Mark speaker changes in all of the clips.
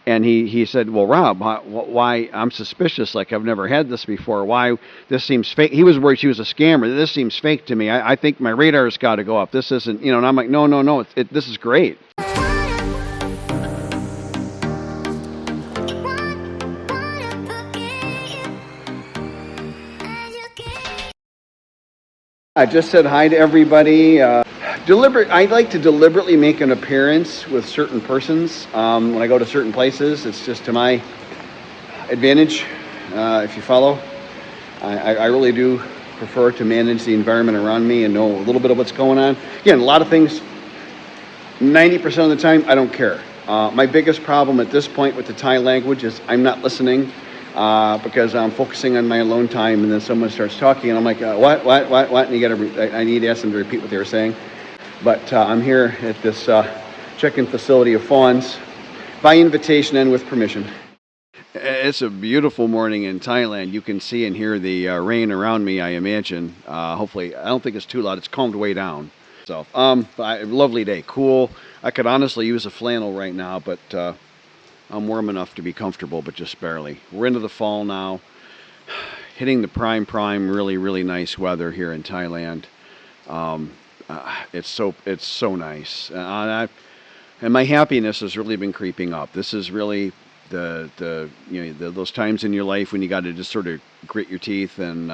Speaker 1: And he said, well, Rob, why I'm suspicious, like I've never had this before. Why this seems fake? He was worried she was a scammer. This seems fake to me. I think my radar's got to go up. This isn't, and I'm like, no, this is great. I just said hi to everybody. I like to deliberately make an appearance with certain persons when I go to certain places. It's just to my advantage, if you follow. I really do prefer to manage the environment around me and know a little bit of what's going on. Again, a lot of things, 90% of the time, I don't care. My biggest problem at this point with the Thai language is I'm not listening. Because I'm focusing on my alone time, and then someone starts talking, and I'm like, what? And I need to ask them to repeat what they were saying. But I'm here at this check-in facility of fawns, by invitation and with permission. It's a beautiful morning in Thailand. You can see and hear the rain around me, I imagine. Hopefully, I don't think it's too loud. It's calmed way down. So, lovely day, cool. I could honestly use a flannel right now, but I'm warm enough to be comfortable, but just barely. We're into the fall now, hitting the prime, really, really nice weather here in Thailand. It's so nice, and my happiness has really been creeping up. This is really those times in your life when you got to just sort of grit your teeth and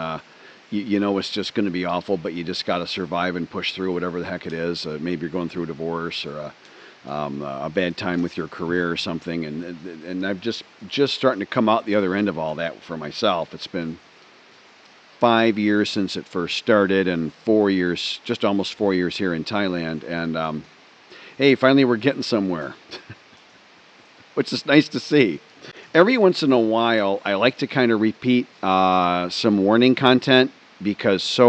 Speaker 1: it's just going to be awful, but you just got to survive and push through whatever the heck it is. Maybe you're going through a divorce or a bad time with your career or something, and I'm just starting to come out the other end of all that for myself. It's been 5 years since it first started, and 4 years, just almost 4 years here in Thailand, and hey, finally we're getting somewhere, which is nice to see. Every once in a while, I like to kind of repeat some warning content because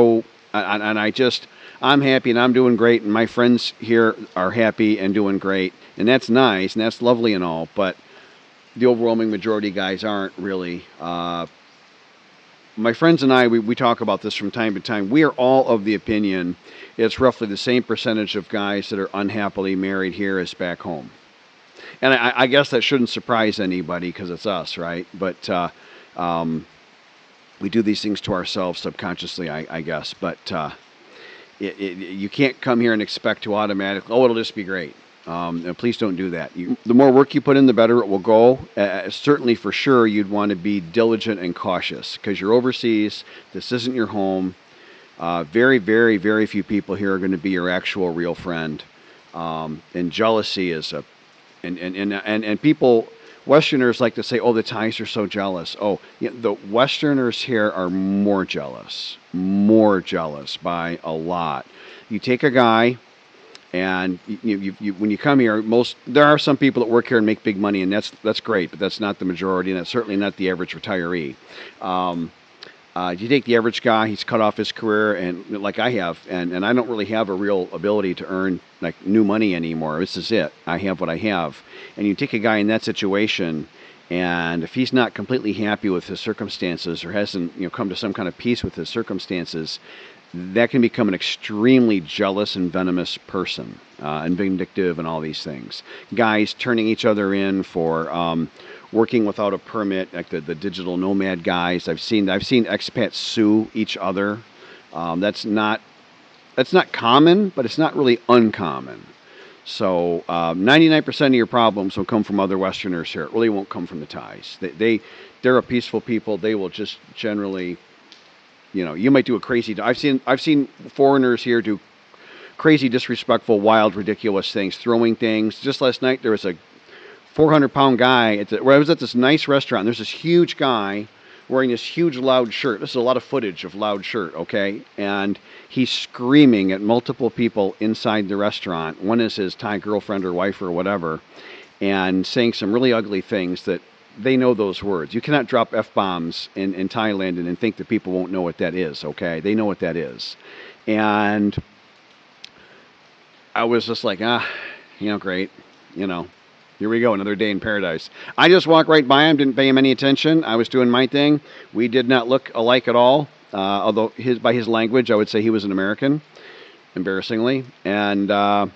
Speaker 1: I'm happy and I'm doing great, and my friends here are happy and doing great, and that's nice and that's lovely and all, but the overwhelming majority of guys aren't really. My friends and I, we talk about this from time to time. We are all of the opinion it's roughly the same percentage of guys that are unhappily married here as back home. And I guess that shouldn't surprise anybody because it's us, right? But we do these things to ourselves subconsciously, I guess. But you can't come here and expect to automatically, it'll just be great. Please don't do that. The more work you put in, the better it will go. Certainly, for sure, you'd want to be diligent and cautious because you're overseas. This isn't your home. Very, very, very few people here are going to be your actual real friend. And jealousy is and people, Westerners like to say, oh, the Thais are so jealous. Oh, yeah, the Westerners here are more jealous by a lot. You take a guy, and when you come here, there are some people that work here and make big money, and that's great, but that's not the majority, and that's certainly not the average retiree. You take the average guy, he's cut off his career, and like I have, and I don't really have a real ability to earn like new money anymore. This is it. I have what I have. And you take a guy in that situation, and if he's not completely happy with his circumstances or hasn't come to some kind of peace with his circumstances, that can become an extremely jealous and venomous person, and vindictive and all these things. Guys turning each other in for working without a permit, like the digital nomad guys. I've seen expats sue each other. That's not common, but it's not really uncommon. So 99% of your problems will come from other Westerners here. It really won't come from the Thais. They're a peaceful people. They will just generally, you might do a crazy. I've seen foreigners here do crazy, disrespectful, wild, ridiculous things, throwing things. Just last night there was a 400-pound guy. I was at this nice restaurant. There's this huge guy wearing this huge loud shirt. This is a lot of footage of loud shirt, okay? And he's screaming at multiple people inside the restaurant. One is his Thai girlfriend or wife or whatever, and saying some really ugly things that they know those words. You cannot drop F-bombs in Thailand and think that people won't know what that is, okay? They know what that is. And I was just like, great, here we go, another day in paradise. I just walked right by him, didn't pay him any attention. I was doing my thing. We did not look alike at all, although by his language, I would say he was an American, embarrassingly. And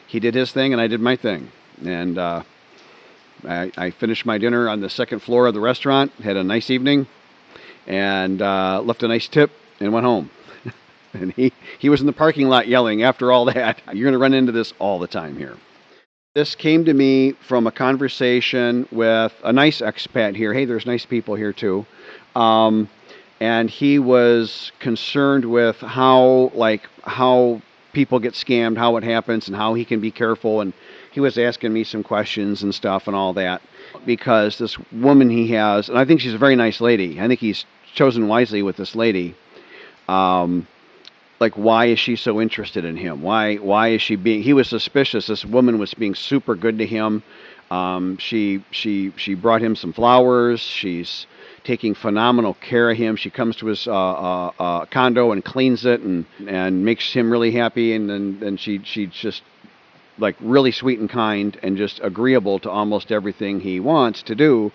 Speaker 1: he did his thing, and I did my thing. And I finished my dinner on the second floor of the restaurant, had a nice evening, and left a nice tip and went home. And he was in the parking lot yelling after all that. You're going to run into this all the time here. This came to me from a conversation with a nice expat here. Hey, there's nice people here too. And he was concerned with how people get scammed, how it happens, and how he can be careful. And he was asking me some questions and stuff and all that, because this woman he has, and I think she's a very nice lady. I think he's chosen wisely with this lady. Why is she so interested in him? Why is she being? He was suspicious. This woman was being super good to him. She brought him some flowers. She's taking phenomenal care of him. She comes to his condo and cleans it and makes him really happy. And then she's just really sweet and kind and just agreeable to almost everything he wants to do.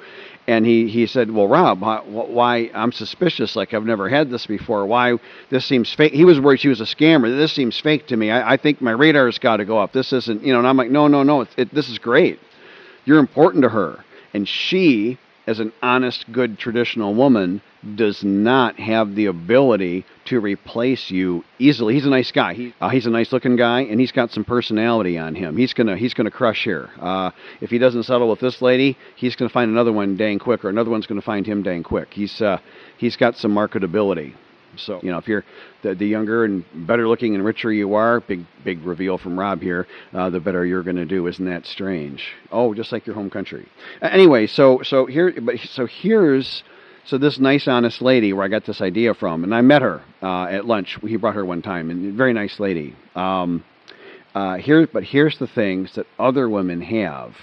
Speaker 1: And he said, well, Rob, why I'm suspicious? I've never had this before. Why this seems fake? He was worried she was a scammer. This seems fake to me. I think my radar's got to go up. This isn't, and I'm like, no. This is great. You're important to her. And she, as an honest, good, traditional woman, does not have the ability to replace you easily. He's a nice guy. He's a nice-looking guy, and he's got some personality on him. He's gonna crush here. If he doesn't settle with this lady, he's gonna find another one dang quick, or another one's gonna find him dang quick. He's got some marketability. So, if you're the younger and better looking and richer you are, big reveal from Rob here, the better you're going to do. Isn't that strange? Oh, just like your home country. Anyway, so this nice, honest lady where I got this idea from, and I met her at lunch. He brought her one time, and very nice lady. But here's the things that other women have,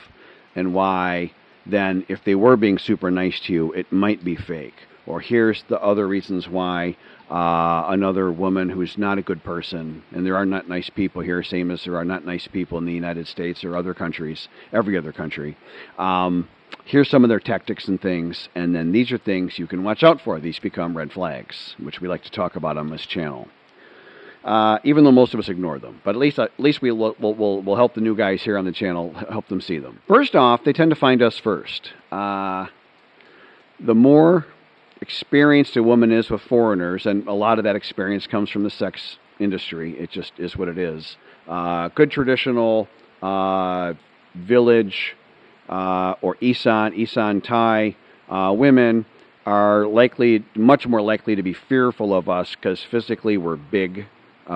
Speaker 1: and why then, if they were being super nice to you, it might be fake. Or here's the other reasons why another woman who's not a good person, and there are not nice people here, same as there are not nice people in the United States or other countries, every other country. Here's some of their tactics and things, and then these are things you can watch out for. These become red flags, which we like to talk about on this channel. Even though most of us ignore them, but at least we'll help the new guys here on the channel, help them see them. First off, they tend to find us first. The more experienced a woman is with foreigners, and a lot of that experience comes from the sex industry. It just is what it is. Good traditional village or Isan Thai women are much more likely to be fearful of us because physically we're big.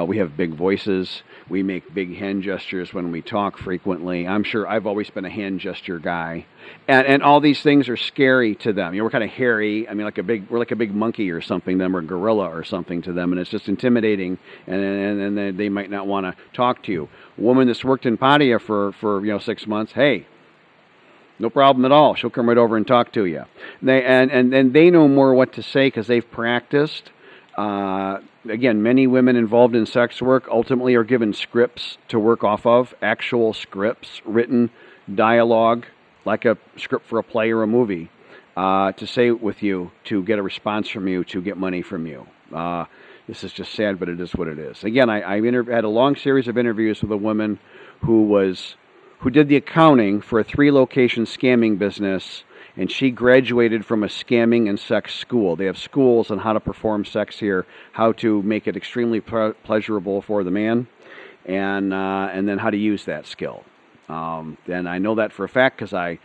Speaker 1: We have big voices. We make big hand gestures when we talk frequently. I'm sure I've always been a hand gesture guy. And all these things are scary to them. We're kind of hairy. I mean, we're like a big monkey or something. Them or gorilla or something to them. And it's just intimidating. And they might not want to talk to you. A woman that's worked in Pattaya for 6 months, hey, no problem at all. She'll come right over and talk to you. And they know more what to say because they've practiced. Again, many women involved in sex work ultimately are given scripts to work off of, actual scripts, written dialogue, like a script for a play or a movie, to say it with you, to get a response from you, to get money from you. This is just sad, but it is what it is. Again, I had a long series of interviews with a woman who did the accounting for a 3-location scamming business, and she graduated from a scamming and sex school. They have schools on how to perform sex here, how to make it extremely pleasurable for the man, and then how to use that skill. And I know that for a fact because I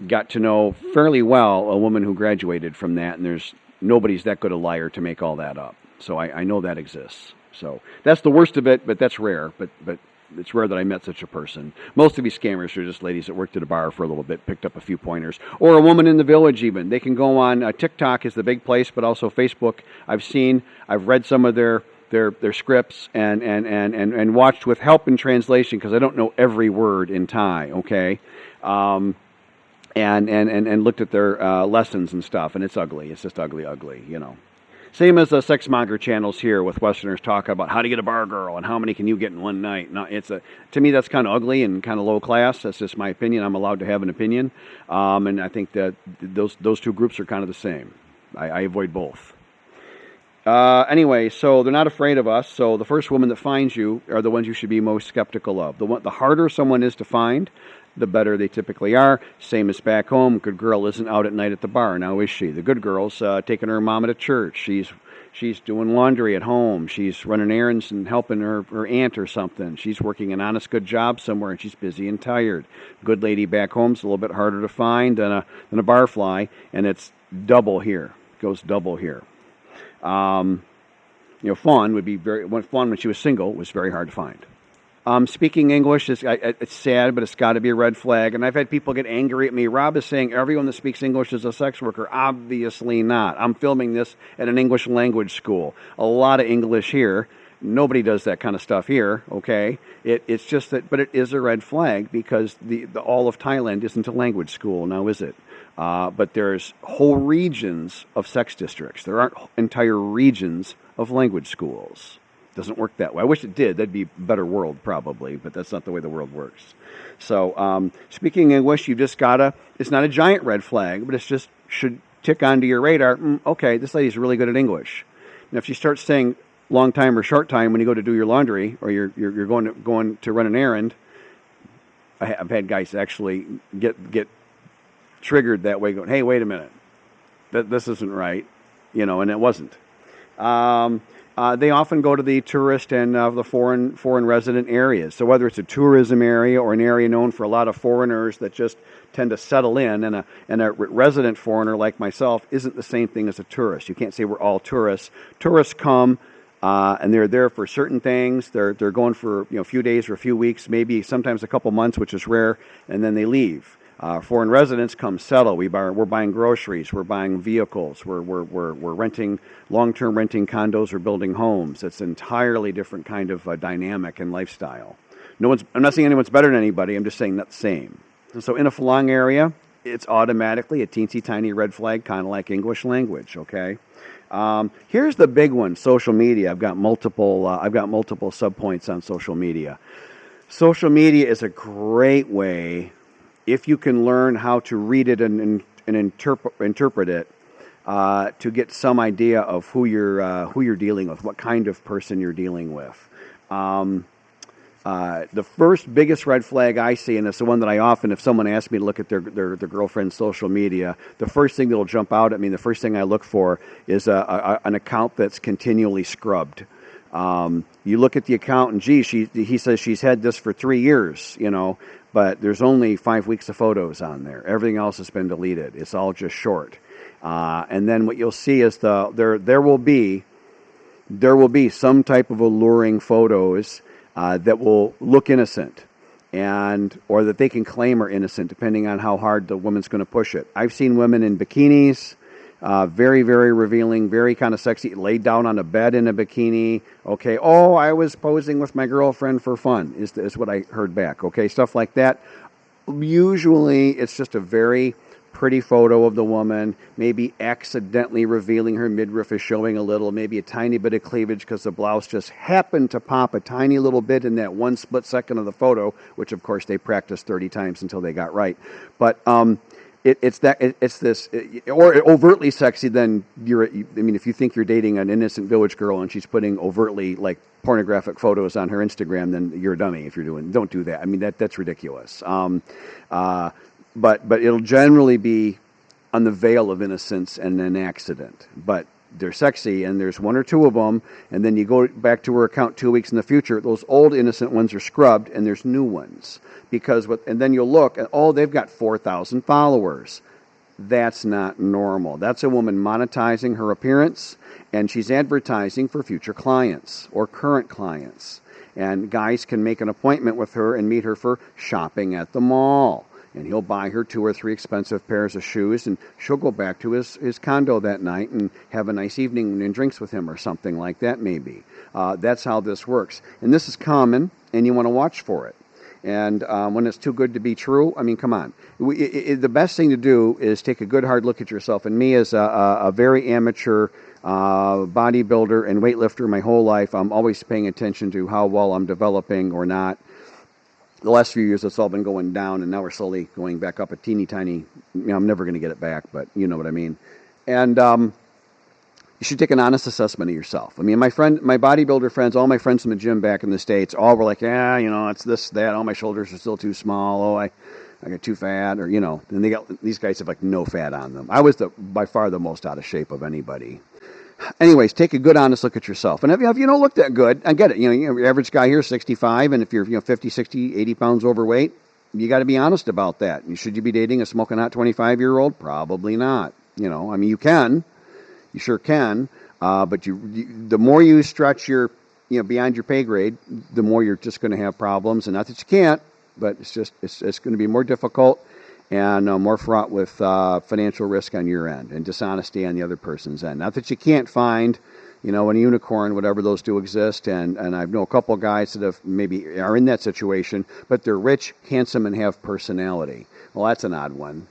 Speaker 1: got to know fairly well a woman who graduated from that, and nobody's that good a liar to make all that up. So I know that exists. So that's the worst of it, but that's rare. But it's rare that I met such a person. Most of these scammers are just ladies that worked at a bar for a little bit, picked up a few pointers. Or a woman in the village even. They can go on, TikTok is the big place, but also Facebook. I've read some of their scripts and watched with help in translation because I don't know every word in Thai, okay? And looked at their lessons and stuff, and it's ugly. It's just ugly, Same as the sexmonger channels here with Westerners talk about how to get a bar girl and how many can you get in one night. No, to me that's kind of ugly and kind of low class. That's just my opinion. I'm allowed to have an opinion, and I think that those two groups are kind of the same. I avoid both. Anyway, so they're not afraid of us. So the first woman that finds you are the ones you should be most skeptical of. The harder someone is to find, the better they typically are. Same as back home. Good girl isn't out at night at the bar, now is she? The good girl's taking her mama to church. She's doing laundry at home. She's running errands and helping her aunt or something. She's working an honest, good job somewhere, and she's busy and tired. Good lady back home's a little bit harder to find than a barfly, and it's double here. It goes double here. Fawn would be Fawn when she was single was very hard to find. Speaking English it's sad, but it's got to be a red flag. And I've had people get angry at me. Rob is saying everyone that speaks English is a sex worker. Obviously not. I'm filming this at an English language school. A lot of English here. Nobody does that kind of stuff here. Okay, it's just that, but it is a red flag because the all of Thailand isn't a language school now, is it? But there's whole regions of sex districts. There aren't entire regions of language schools. Doesn't work that way. I wish it did. That'd be a better world probably, but that's not the way the world works. So speaking English, you just gotta, it's not a giant red flag, but it's just should tick onto your radar. Okay, this lady's really good at English. Now if you start saying long time or short time when you go to do your laundry or you're going to run an errand, I've had guys actually get triggered that way, going, hey, wait a minute, this isn't right, and it wasn't. They often go to the tourist and the foreign resident areas. So whether it's a tourism area or an area known for a lot of foreigners that just tend to settle in, and a resident foreigner like myself isn't the same thing as a tourist. You can't say we're all tourists. Tourists come and they're there for certain things. They're going for a few days or a few weeks, maybe sometimes a couple months, which is rare, and then they leave. Foreign residents come settle. We're buying groceries. We're buying vehicles. We're renting long-term renting condos or building homes. It's an entirely different kind of dynamic and lifestyle. I'm not saying anyone's better than anybody. I'm just saying not the same. So in a Falang area, it's automatically a teensy tiny red flag, kind of like English language. Okay. Here's the big one: social media. I've got multiple subpoints on social media. Social media is a great way, if you can learn how to read it and interpret it, to get some idea of who you're dealing with, what kind of person you're dealing with. The first biggest red flag I see, and it's the one that I often, if someone asks me to look at their girlfriend's social media, the first thing that'll jump out at me, the first thing I look for is an account that's continually scrubbed. You look at the account and he says she's had this for 3 years, but there's only 5 weeks of photos on there. Everything else has been deleted. It's all just short. And then what you'll see is there will be some type of alluring photos that will look innocent, or that they can claim are innocent, depending on how hard the woman's going to push it. I've seen women in bikinis, very, very revealing, very kind of sexy, laid down on a bed in a bikini. Okay, I was posing with my girlfriend for fun, is what I heard back. Okay, stuff like that. Usually it's just a very pretty photo of the woman, maybe accidentally revealing her midriff is showing a little, maybe a tiny bit of cleavage because the blouse just happened to pop a tiny little bit in that one split second of the photo, which of course they practiced 30 times until they got right. But it's this, or overtly sexy. Then if you think you're dating an innocent village girl and she's putting overtly like pornographic photos on her Instagram, then you're a dummy if don't do that. That's ridiculous. But it'll generally be on the veil of innocence and an accident. But they're sexy, and there's one or two of them, and then you go back to her account 2 weeks in the future, those old innocent ones are scrubbed, and there's new ones. And then you'll look, and they've got 4,000 followers. That's not normal. That's a woman monetizing her appearance, and she's advertising for future clients or current clients. And guys can make an appointment with her and meet her for shopping at the mall. And he'll buy her 2 or 3 expensive pairs of shoes, and she'll go back to his condo that night and have a nice evening and drinks with him or something like that maybe. That's how this works. And this is common, and you want to watch for it. And when it's too good to be true, come on. The best thing to do is take a good hard look at yourself. And me as a very amateur bodybuilder and weightlifter my whole life, I'm always paying attention to how well I'm developing or not. The last few years, it's all been going down, and now we're slowly going back up a teeny tiny. I'm never going to get it back, but you know what I mean. And you should take an honest assessment of yourself. I mean, my bodybuilder friends, all my friends from the gym back in the States, all were like, yeah, it's this, that. All my shoulders are still too small. Oh, I got too fat, or and these guys have like no fat on them. I was by far the most out of shape of anybody. Anyways, take a good, honest look at yourself. And if you don't look that good, I get it. Your average guy here is 65, and if you're 50, 60, 80 pounds overweight, you got to be honest about that. Should you be dating a smoking hot 25-year-old? Probably not. I mean, you sure can, but the more you stretch your, beyond your pay grade, the more you're just going to have problems. And not that you can't, but it's going to be more difficult and more fraught with financial risk on your end and dishonesty on the other person's end. Not that you can't find, a unicorn, whatever those do exist. And I know a couple of guys that maybe are in that situation, but they're rich, handsome, and have personality. Well, that's an odd one.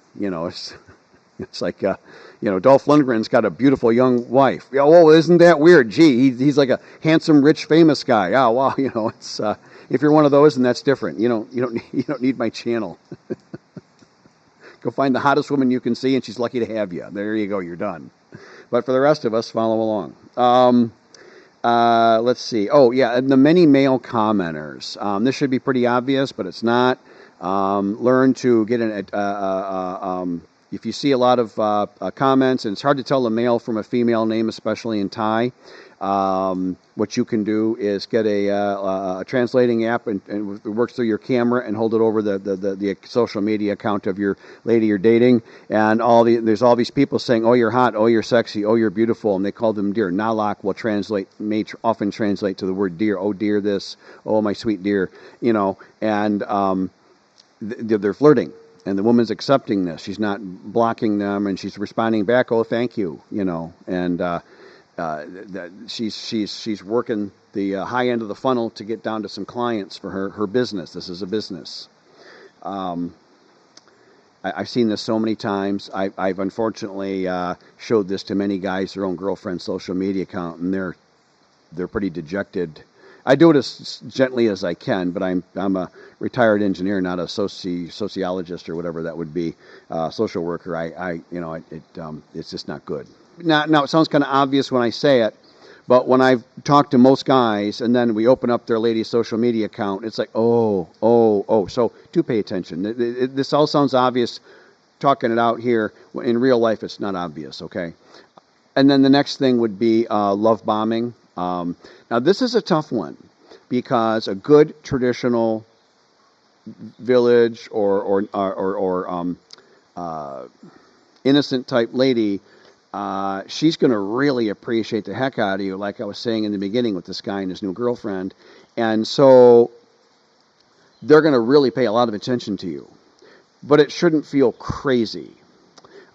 Speaker 1: It's like, Dolph Lundgren's got a beautiful young wife. Yeah, well, isn't that weird? Gee, he's like a handsome, rich, famous guy. Oh, wow, it's if you're one of those, then that's different. You don't need my channel. Go find the hottest woman you can see, and she's lucky to have you. There you go, you're done. But for the rest of us, follow along. Let's see. Oh, yeah, and the many male commenters. This should be pretty obvious, but it's not. Learn to get if you see a lot of comments, and it's hard to tell a male from a female name, especially in Thai, what you can do is get a translating app, and it works through your camera, and hold it over the social media account of your lady you're dating, and there's all these people saying, oh, you're hot, oh, you're sexy, oh, you're beautiful, and they call them dear. Nalak will often translate to the word dear. Oh, dear this, oh, my sweet dear, and they're flirting. And the woman's accepting this. She's not blocking them, and she's responding back, "Oh, thank you," and she's working the high end of the funnel to get down to some clients for her business. This is a business. I've seen this so many times. I've unfortunately showed this to many guys, their own girlfriend's social media account, and they're pretty dejected. I do it as gently as I can, but I'm a retired engineer, not a sociologist or whatever that would be, social worker. It's just not good. Now it sounds kind of obvious when I say it, but when I've talked to most guys, and then we open up their lady's social media account, it's like, oh. So do pay attention. This all sounds obvious, talking it out here. In real life, it's not obvious. Okay. And then the next thing would be love bombing. Now, this is a tough one, because a good traditional village or innocent type lady, she's going to really appreciate the heck out of you, like I was saying in the beginning with this guy and his new girlfriend. And so they're going to really pay a lot of attention to you. But it shouldn't feel crazy.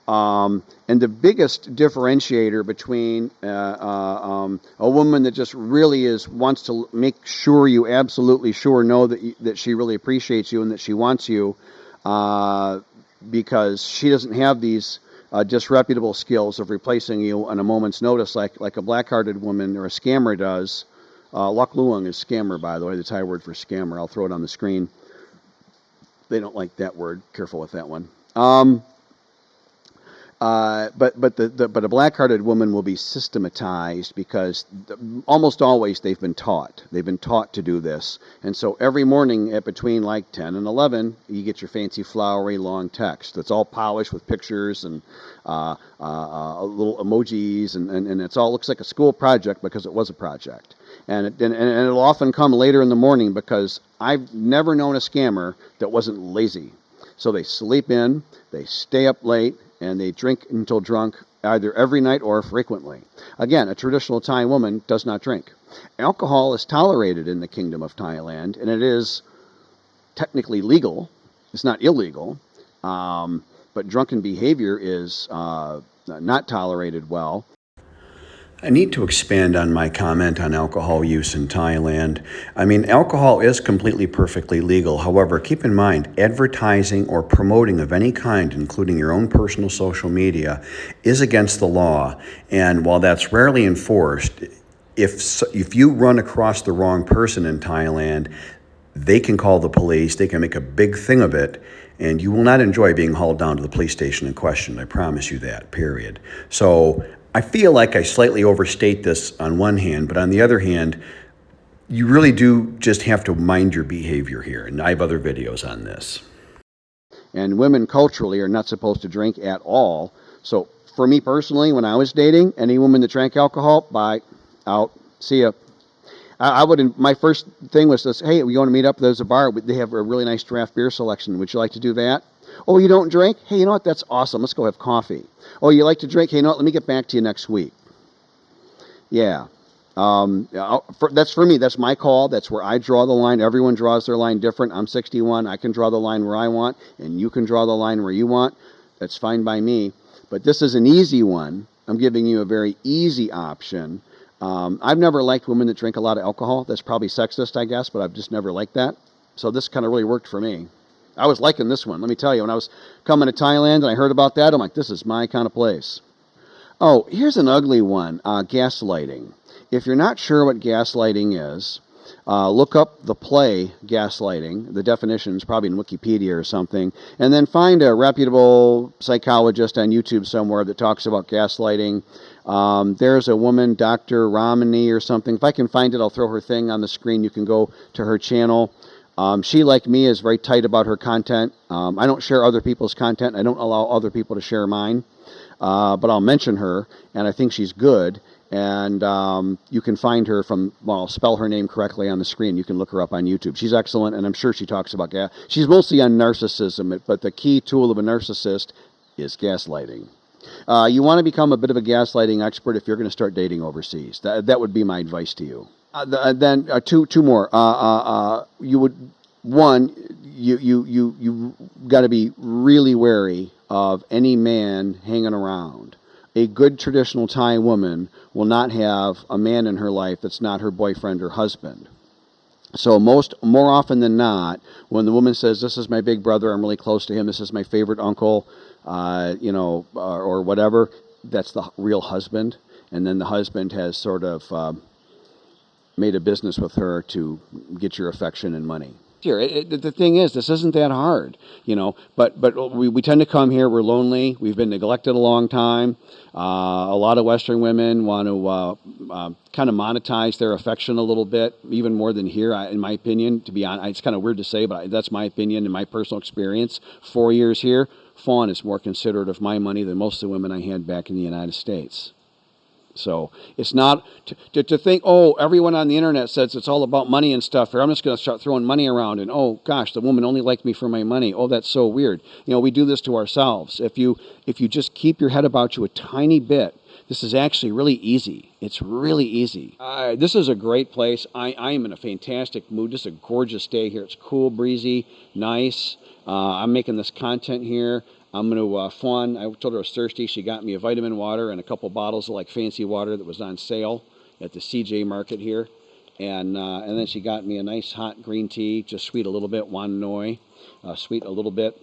Speaker 1: And the biggest differentiator between a woman that just really wants to make sure you absolutely know that she really appreciates you and that she wants you, because she doesn't have these disreputable skills of replacing you on a moment's notice like a black-hearted woman or a scammer does. Lak luang is scammer, by the way, the Thai word for scammer. I'll throw it on the screen. They don't like that word. Careful with that one. But a black-hearted woman will be systematized, because almost always they've been taught to do this. And so every morning at between like 10 and 11, you get your fancy flowery long text that's all polished with pictures and little emojis, and it's all looks like a school project because it was a project. And it'll often come later in the morning, because I've never known a scammer that wasn't lazy. So they sleep in, they stay up late, and they drink until drunk, either every night or frequently. Again, a traditional Thai woman does not drink. Alcohol is tolerated in the Kingdom of Thailand, and it is technically legal. It's not illegal, but drunken behavior is not tolerated well. I need to expand on my comment on alcohol use in Thailand. I mean, alcohol is completely perfectly legal. However, keep in mind, advertising or promoting of any kind, including your own personal social media, is against the law. And while that's rarely enforced, if you run across the wrong person in Thailand, they can call the police, they can make a big thing of it, and you will not enjoy being hauled down to the police station in question. I promise you that, period. So
Speaker 2: I feel like I slightly overstate this on one hand, but on the other hand, you really do just have to mind your behavior here. And I have other videos on this.
Speaker 1: And women culturally are not supposed to drink at all. So for me personally, when I was dating, any woman that drank alcohol, bye, out, see ya. I would. My first thing was this: hey, we want to meet up? There's a bar. They have a really nice draft beer selection. Would you like to do that? Oh, you don't drink? Hey, you know what? That's awesome. Let's go have coffee. Oh, you like to drink? Hey, you know what? Let me get back to you next week. Yeah. That's for me. That's my call. That's where I draw the line. Everyone draws their line different. I'm 61. I can draw the line where I want, and you can draw the line where you want. That's fine by me. But this is an easy one. I'm giving you a very easy option. I've never liked women that drink a lot of alcohol. That's probably sexist, I guess, but I've just never liked that. So this kind of really worked for me. I was liking this one. Let me tell you, when I was coming to Thailand and I heard about that, I'm like, this is my kind of place. Oh, here's an ugly one, gaslighting. If you're not sure what gaslighting is, look up the play gaslighting. The definition is probably in Wikipedia or something. And then find a reputable psychologist on YouTube somewhere that talks about gaslighting. There's a woman, Dr. Ramani or something. If I can find it, I'll throw her thing on the screen. You can go to her channel. She, like me, is very tight about her content. I don't share other people's content. I don't allow other people to share mine. But I'll mention her, and I think she's good. And you can find her from, well, I'll spell her name correctly on the screen. You can look her up on YouTube. She's excellent, and I'm sure she talks about gas. She's mostly on narcissism, but the key tool of a narcissist is gaslighting. You want to become a bit of a gaslighting expert if you're going to start dating overseas. That would be my advice to you. Then two more. You got to be really wary of any man hanging around. A good traditional Thai woman will not have a man in her life that's not her boyfriend or husband. So more often than not, when the woman says, "This is my big brother, I'm really close to him. This is my favorite uncle," or whatever, that's the real husband. And then the husband has sort of made a business with her to get your affection and money. Here, the thing is, this isn't that hard, But we tend to come here. We're lonely. We've been neglected a long time. A lot of Western women want to kind of monetize their affection a little bit, even more than here, in my opinion. To be honest, it's kind of weird to say, but that's my opinion and my personal experience. 4 years here, Fawn is more considerate of my money than most of the women I had back in the United States. So it's not to think, oh, everyone on the internet says it's all about money and stuff, or I'm just going to start throwing money around and, oh, gosh, the woman only liked me for my money. Oh, that's so weird. We do this to ourselves. If you just keep your head about you a tiny bit, this is actually really easy. It's really easy. This is a great place. I am in a fantastic mood. This is a gorgeous day here. It's cool, breezy, nice. I'm making this content here. I'm going to Fawn. I told her I was thirsty. She got me a vitamin water and a couple bottles of fancy water that was on sale at the CJ Market here, and then she got me a nice hot green tea, just sweet a little bit, Wan Noi, sweet a little bit,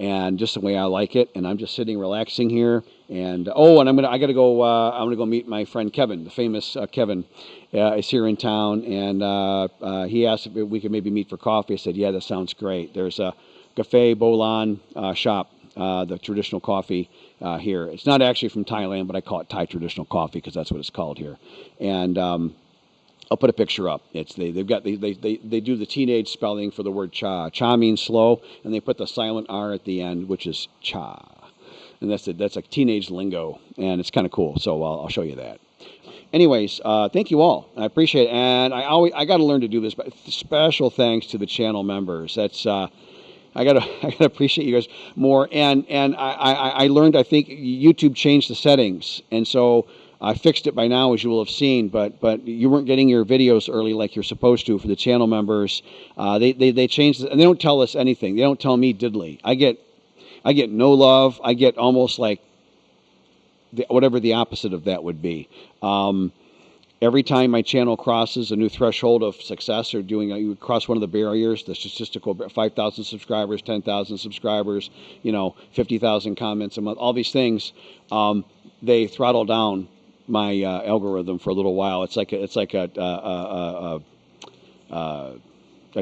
Speaker 1: and just the way I like it. And I'm just sitting relaxing here. And I got to go. I'm going to go meet my friend Kevin, the famous Kevin, is here in town, and he asked if we could maybe meet for coffee. I said, yeah, that sounds great. There's a Cafe Bolan shop. The traditional coffee here. It's not actually from Thailand, but I call it Thai traditional coffee because that's what it's called here. And I'll put a picture up. They do the teenage spelling for the word cha. Cha means slow, and they put the silent R at the end, which is cha. And that's a teenage lingo, and it's kind of cool. So I'll show you that. Anyways, thank you all. I appreciate it, and I got to learn to do this. But special thanks to the channel members. That's I gotta appreciate you guys more. And I learned, I think YouTube changed the settings, and so I fixed it by now, as you will have seen. But you weren't getting your videos early like you're supposed to for the channel members. They changed it, and they don't tell us anything. They don't tell me diddly. I get no love. I get almost like whatever the opposite of that would be. Every time my channel crosses a new threshold of success, or you cross one of the barriers, the statistical 5,000 subscribers, 10,000 subscribers, 50,000 comments a month, all these things, they throttle down my algorithm for a little while. It's like a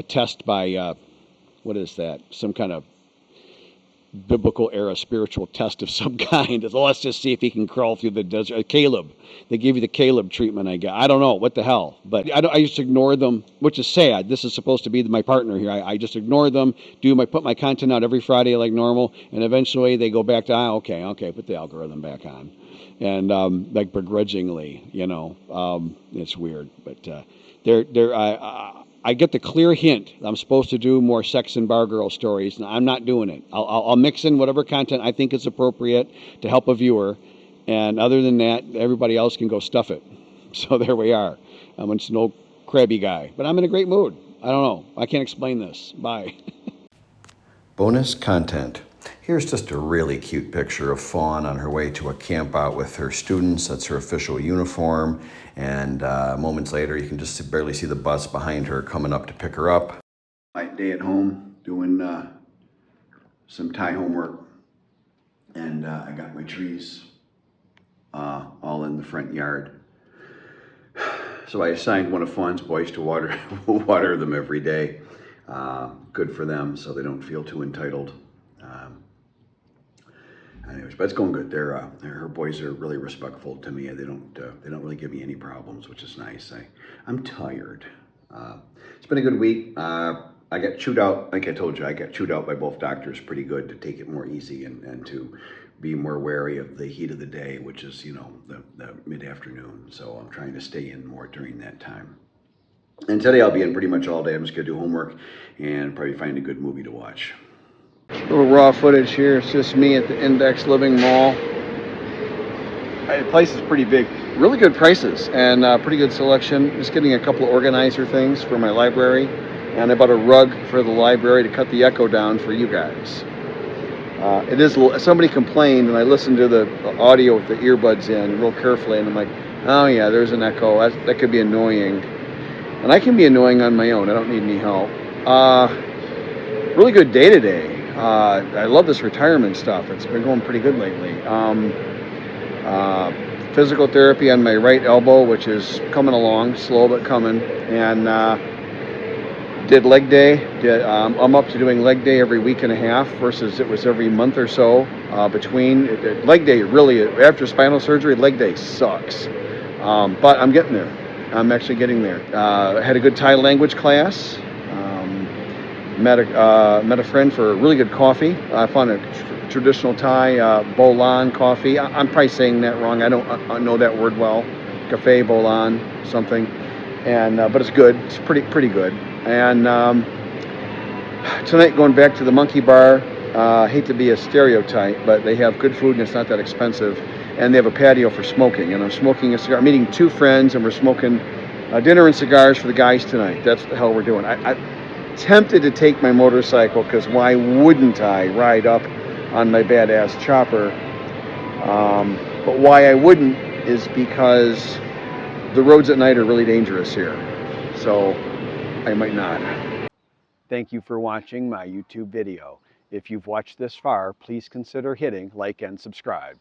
Speaker 1: test by what is that? Some kind of biblical era spiritual test of some kind. Let's just see if he can crawl through the desert. Caleb, they give you the Caleb treatment. I don't know what the hell, but I just ignore them, which is sad. This is supposed to be my partner here. I just ignore them. Put my content out every Friday like normal, and eventually they go back to okay, put the algorithm back on, and like begrudgingly, it's weird, but I get the clear hint I'm supposed to do more sex and bar girl stories, and I'm not doing it. I'll mix in whatever content I think is appropriate to help a viewer, and other than that, everybody else can go stuff it. So there we are. I'm just an old crabby guy, but I'm in a great mood. I don't know. I can't explain this. Bye.
Speaker 2: Bonus content. Here's just a really cute picture of Fawn on her way to a camp out with her students. That's her official uniform. And moments later, you can just barely see the bus behind her coming up to pick her up. My day at home, doing some Thai homework. And I got my trees all in the front yard. So I assigned one of Fawn's boys to water them every day. Good for them, so they don't feel too entitled. Anyways, but it's going good. Her boys are really respectful to me. They don't really give me any problems, which is nice. I'm tired. It's been a good week. I got chewed out, like I told you. I got chewed out by both doctors pretty good to take it more easy and to be more wary of the heat of the day, which is the mid-afternoon. So I'm trying to stay in more during that time. And today I'll be in pretty much all day. I'm just gonna do homework and probably find a good movie to watch.
Speaker 1: Little raw footage here. It's just me at the Index Living Mall. The place is pretty big. Really good prices and pretty good selection. Just getting a couple of organizer things for my library, and I bought a rug for the library to cut the echo down for you guys. It is. Somebody complained, and I listened to the audio with the earbuds in real carefully, and I'm like, oh yeah, there's an echo. That could be annoying, and I can be annoying on my own. I don't need any help. Really good day today. I love this retirement stuff. It's been going pretty good lately. Physical therapy on my right elbow, which is coming along, slow but coming. And did leg day. I'm up to doing leg day every week and a half versus it was every month or so between. Leg day really, after spinal surgery, leg day sucks. But I'm getting there. I'm actually getting there. I had a good Thai language class. Met a friend for a really good coffee. I found a traditional Thai Bolan coffee. I'm probably saying that wrong. I don't know that word well. Cafe Bolan something, and but it's good. It's pretty good. And tonight going back to the Monkey Bar. Hate to be a stereotype, but they have good food and it's not that expensive. And they have a patio for smoking. And I'm smoking a cigar. I'm meeting two friends and we're smoking dinner and cigars for the guys tonight. That's the hell we're doing. I tempted to take my motorcycle because why wouldn't I ride up on my badass chopper? But why I wouldn't is because the roads at night are really dangerous here. So I might not. Thank you for watching my YouTube video. If you've watched this far, please consider hitting like and subscribe.